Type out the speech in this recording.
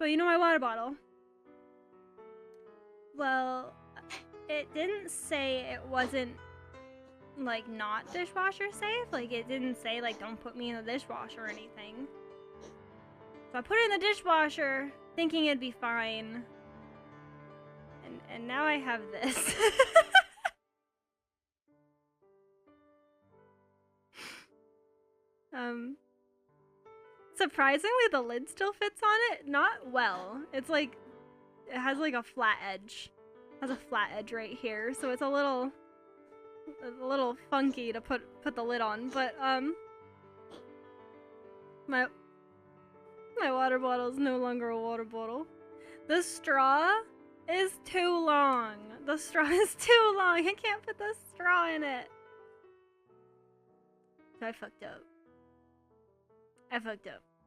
But you know my water bottle? Well, it didn't say it wasn't, like, not dishwasher safe. Like, it didn't say, like, don't put me in the dishwasher or anything. So I put it in the dishwasher, thinking it'd be fine. And now I have this. Surprisingly, the lid still fits on it. Not well. It's like, it has like a flat edge. It has a flat edge right here, so it's a little funky to put the lid on. But my water bottle is no longer a water bottle. The straw is too long. The straw is too long. I can't put the straw in it. So I fucked up.